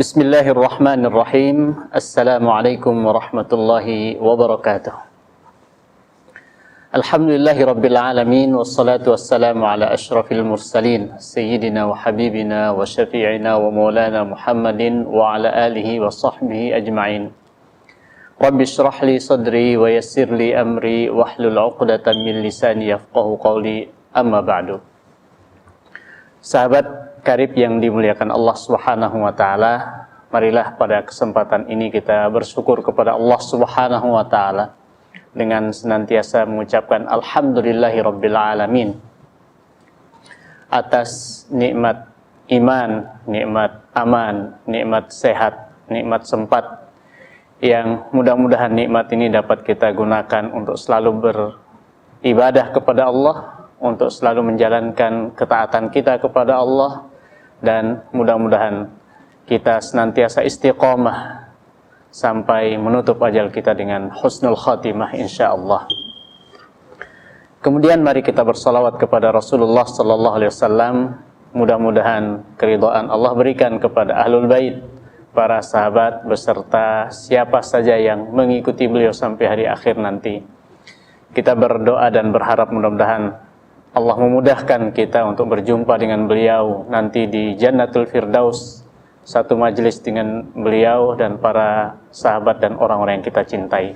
Bismillahirrahmanirrahim. Assalamualaikum warahmatullahi wabarakatuh. Alhamdulillahirabbil alamin wassalatu wassalamu ala asyrafil mursalin sayyidina wa habibina wa syafi'ina wa maulana Muhammadin wa ala alihi wa sahbihi ajma'in. Rabbi shrah li sadri wa yassir li amri wahlul 'uqdatam min lisani yafqahu qawli. Amma ba'du. Sahabat karib yang dimuliakan Allah Subhanahu wa taala, marilah pada kesempatan ini kita bersyukur kepada Allah Subhanahu wa taala dengan senantiasa mengucapkan alhamdulillahirabbil alamin atas nikmat iman, nikmat aman, nikmat sehat, nikmat sempat yang mudah-mudahan nikmat ini dapat kita gunakan untuk selalu beribadah kepada Allah, untuk selalu menjalankan ketaatan kita kepada Allah, dan mudah-mudahan kita senantiasa istiqomah sampai menutup ajal kita dengan husnul khatimah insyaallah. Kemudian mari kita bersalawat kepada Rasulullah sallallahu alaihi wasallam. Mudah-mudahan keridhaan Allah berikan kepada ahlul bait, para sahabat beserta siapa saja yang mengikuti beliau sampai hari akhir nanti. Kita berdoa dan berharap mudah-mudahan Allah memudahkan kita untuk berjumpa dengan beliau nanti di Jannatul Firdaus, satu majelis dengan beliau dan para sahabat dan orang-orang yang kita cintai.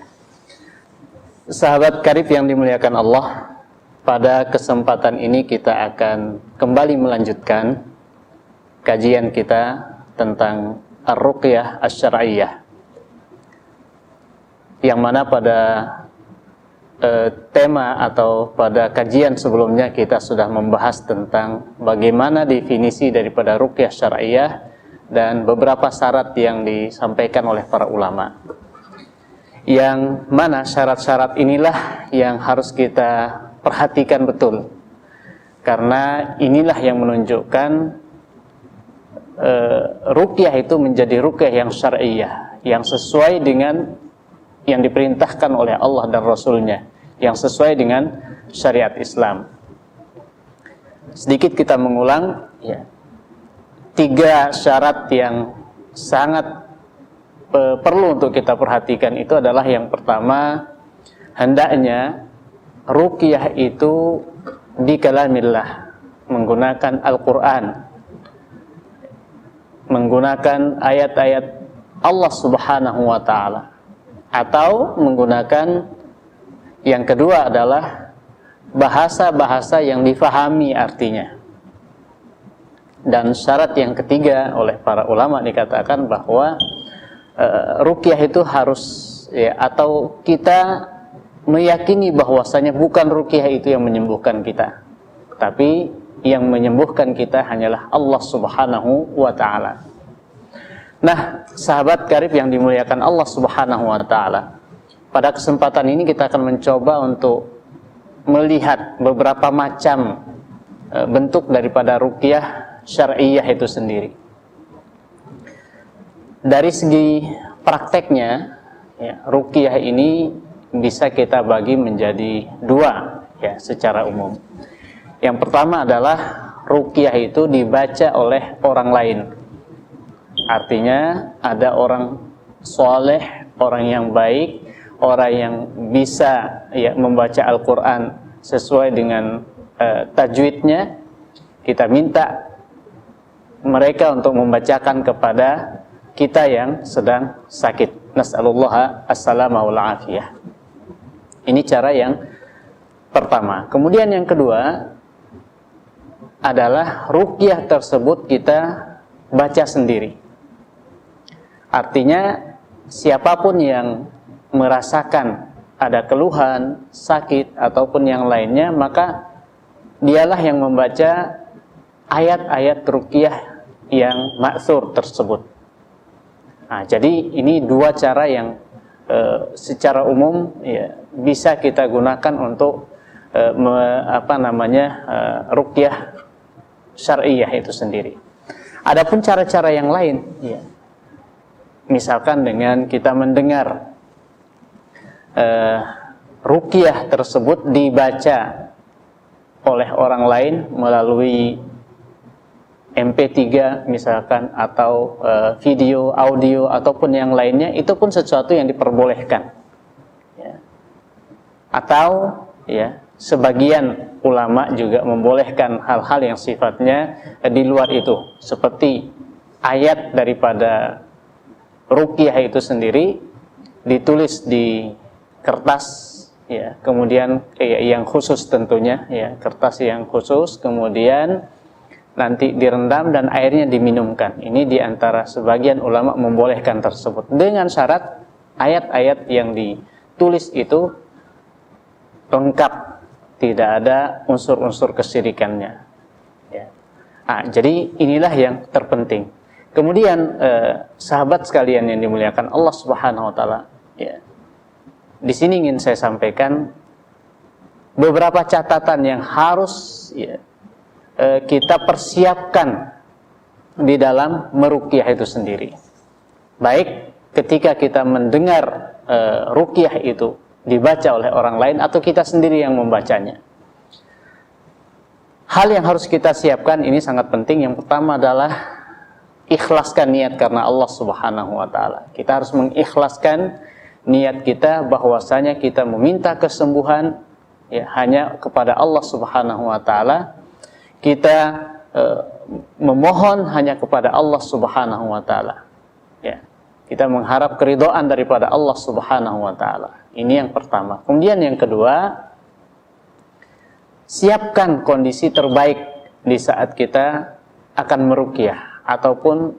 Sahabat karib yang dimuliakan Allah, pada kesempatan ini kita akan kembali melanjutkan kajian kita tentang Ar-Ruqyah Asy-Syar'iyyah, yang mana pada tema atau pada kajian sebelumnya kita sudah membahas tentang bagaimana definisi daripada ruqyah syar'iyyah dan beberapa syarat yang disampaikan oleh para ulama, yang mana syarat-syarat inilah yang harus kita perhatikan betul, karena inilah yang menunjukkan ruqyah itu menjadi ruqyah yang syar'iyyah, yang sesuai dengan yang diperintahkan oleh Allah dan Rasulnya, yang sesuai dengan syariat Islam. Sedikit kita mengulang, ya, 3 syarat yang sangat perlu untuk kita perhatikan itu adalah yang pertama, hendaknya ruqyah itu di kalamillah, menggunakan Al-Quran, menggunakan ayat-ayat Allah Subhanahu wa ta'ala, atau menggunakan yang kedua adalah bahasa-bahasa yang difahami artinya. Dan syarat yang ketiga oleh para ulama dikatakan bahwa ruqyah itu harus, ya, atau kita meyakini bahwasanya bukan ruqyah itu yang menyembuhkan kita, tapi yang menyembuhkan kita hanyalah Allah Subhanahu wa ta'ala. Nah, sahabat karib yang dimuliakan Allah Subhanahu wa ta'ala, pada kesempatan ini kita akan mencoba untuk melihat beberapa macam bentuk daripada ruqyah syar'iyyah itu sendiri. Dari segi prakteknya, ya, ruqyah ini bisa kita bagi menjadi 2, ya, secara umum. Yang pertama adalah ruqyah itu dibaca oleh orang lain. Artinya ada orang soleh, orang yang baik, orang yang bisa, ya, membaca Al-Quran sesuai dengan tajwidnya. Kita minta mereka untuk membacakan kepada kita yang sedang sakit. Nas'alullah as-salama wal afiyah. Ini cara yang pertama. Kemudian yang kedua adalah ruqyah tersebut kita baca sendiri. Artinya siapapun yang merasakan ada keluhan, sakit, ataupun yang lainnya, maka dialah yang membaca ayat-ayat ruqyah yang ma'tsur tersebut. Nah, jadi ini 2 cara yang secara umum, ya, bisa kita gunakan untuk ruqyah syar'iyyah itu sendiri. Adapun cara-cara yang lain, ya, misalkan dengan kita mendengar ruqyah tersebut dibaca oleh orang lain melalui MP3 misalkan, atau video, audio, ataupun yang lainnya, itu pun sesuatu yang diperbolehkan. Ya. Atau ya, sebagian ulama juga membolehkan hal-hal yang sifatnya di luar itu, seperti ayat daripada ruqyah itu sendiri ditulis di kertas, ya, kemudian yang khusus tentunya, ya, kertas yang khusus, kemudian nanti direndam dan airnya diminumkan. Ini diantara sebagian ulama membolehkan tersebut, dengan syarat ayat-ayat yang ditulis itu lengkap, tidak ada unsur-unsur kesyirikannya. Ya. Jadi inilah yang terpenting. Kemudian sahabat sekalian yang dimuliakan Allah Subhanahu Wa Taala, ya, di sini ingin saya sampaikan beberapa catatan yang harus, ya, kita persiapkan di dalam meruqyah itu sendiri. Baik ketika kita mendengar ruqyah itu dibaca oleh orang lain atau kita sendiri yang membacanya. Hal yang harus kita siapkan ini sangat penting. Yang pertama adalah ikhlaskan niat karena Allah Subhanahu Wa Taala. Kita harus mengikhlaskan niat kita bahwasanya kita meminta kesembuhan, ya, hanya kepada Allah Subhanahu Wa Taala. Kita memohon hanya kepada Allah Subhanahu Wa Taala. Ya, kita mengharap keridhaan daripada Allah Subhanahu Wa Taala. Ini yang pertama. Kemudian yang kedua, siapkan kondisi terbaik di saat kita akan meruqyah ataupun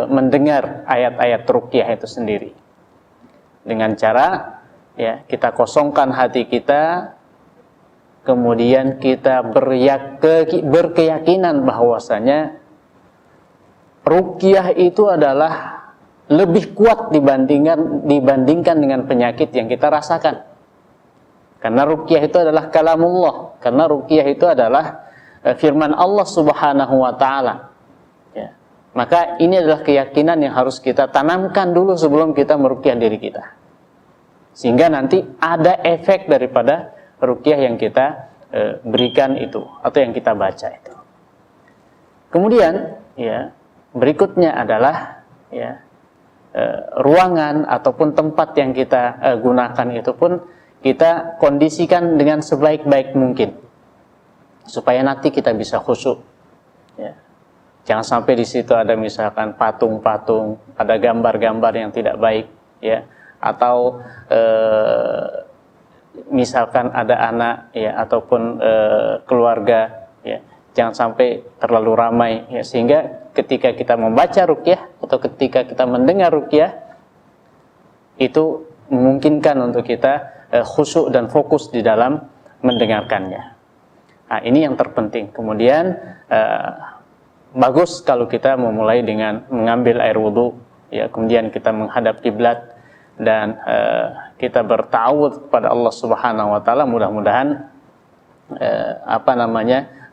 mendengar ayat-ayat ruqyah itu sendiri. Dengan cara, ya, kita kosongkan hati kita, kemudian kita berkeyakinan bahwasanya ruqyah itu adalah lebih kuat dibandingkan dengan penyakit yang kita rasakan. Karena ruqyah itu adalah kalamullah, karena ruqyah itu adalah firman Allah Subhanahu Wa Taala. Ya. Maka ini adalah keyakinan yang harus kita tanamkan dulu sebelum kita meruqyah diri kita, sehingga nanti ada efek daripada ruqyah yang kita berikan itu atau yang kita baca itu. Kemudian, ya, berikutnya adalah, ya, ruangan ataupun tempat yang kita gunakan itu pun kita kondisikan dengan sebaik-baik mungkin supaya nanti kita bisa khusyuk. Ya. Jangan sampai di situ ada misalkan patung-patung, ada gambar-gambar yang tidak baik, ya, atau misalkan ada anak, ya, ataupun keluarga, ya, jangan sampai terlalu ramai, ya, sehingga ketika kita membaca ruqyah atau ketika kita mendengar ruqyah itu memungkinkan untuk kita khusyuk dan fokus di dalam mendengarkannya. Nah, ini yang terpenting. Kemudian bagus kalau kita memulai dengan mengambil air wudhu, ya, kemudian kita menghadap kiblat dan kita bertawud kepada Allah Subhanahu Wa Taala. Mudah-mudahan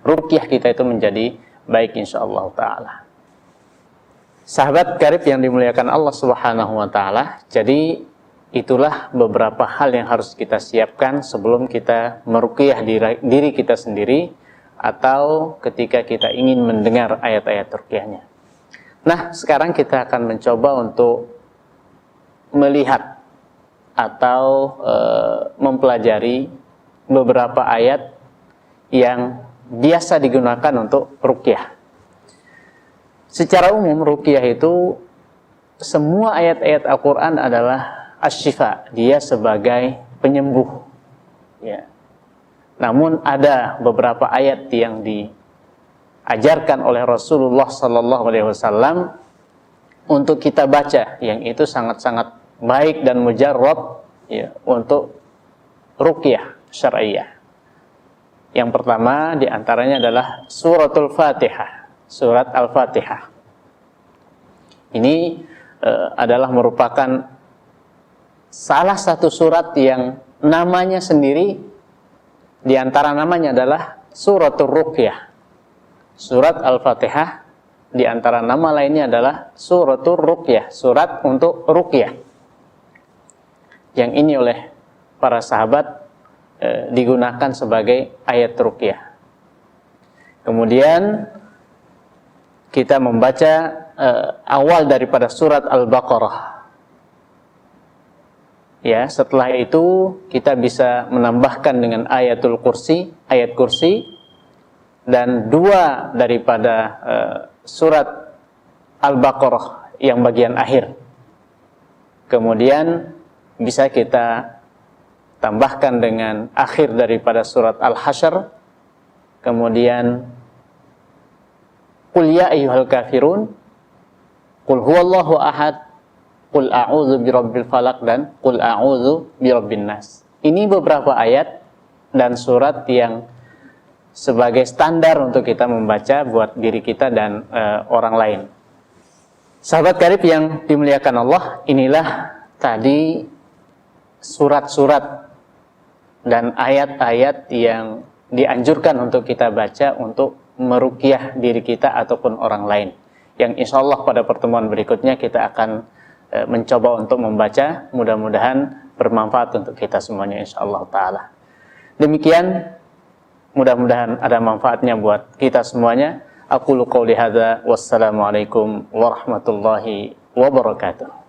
ruqyah kita itu menjadi baik insyaallah taala. Sahabat karib yang dimuliakan Allah Subhanahu Wa Taala, jadi itulah beberapa hal yang harus kita siapkan sebelum kita meruqyah diri kita sendiri atau ketika kita ingin mendengar ayat-ayat ruqyahnya. Nah, sekarang kita akan mencoba untuk melihat atau mempelajari beberapa ayat yang biasa digunakan untuk ruqyah. Secara umum ruqyah itu semua ayat-ayat Al-Quran adalah asy-syifa, dia sebagai penyembuh, ya. Namun ada beberapa ayat yang diajarkan oleh Rasulullah SAW untuk kita baca, yang itu sangat-sangat baik dan mujarrab, ya, untuk ruqyah syar'iyyah. Yang pertama diantaranya adalah suratul Fatihah, surat Al-Fatihah. Ini adalah merupakan salah satu surat yang namanya sendiri, diantara namanya adalah suratul ruqyah. Surat Al-Fatihah diantara nama lainnya adalah suratul ruqyah, surat untuk ruqyah. Yang ini oleh para sahabat digunakan sebagai ayat ruqyah. Kemudian kita membaca awal daripada surat Al-Baqarah. Ya, setelah itu kita bisa menambahkan dengan ayatul kursi, ayat kursi, dan 2 daripada surat Al-Baqarah yang bagian akhir. Kemudian bisa kita tambahkan dengan akhir daripada surat Al-Hasyr. Kemudian Qul ya ayyuhal kafirun, Qul huwallahu ahad, Qul a'udzu birabbil falaq, dan Qul a'udzu birabbin nas. Ini beberapa ayat dan surat yang sebagai standar untuk kita membaca buat diri kita dan orang lain. Sahabat karib yang dimuliakan Allah, inilah tadi surat-surat dan ayat-ayat yang dianjurkan untuk kita baca untuk meruqyah diri kita ataupun orang lain, yang insya Allah pada pertemuan berikutnya kita akan mencoba untuk membaca. Mudah-mudahan bermanfaat untuk kita semuanya insya Allah ta'ala. Demikian, mudah-mudahan ada manfaatnya buat kita semuanya. Aqulu qawli hadza, wassalamualaikum warahmatullahi wabarakatuh.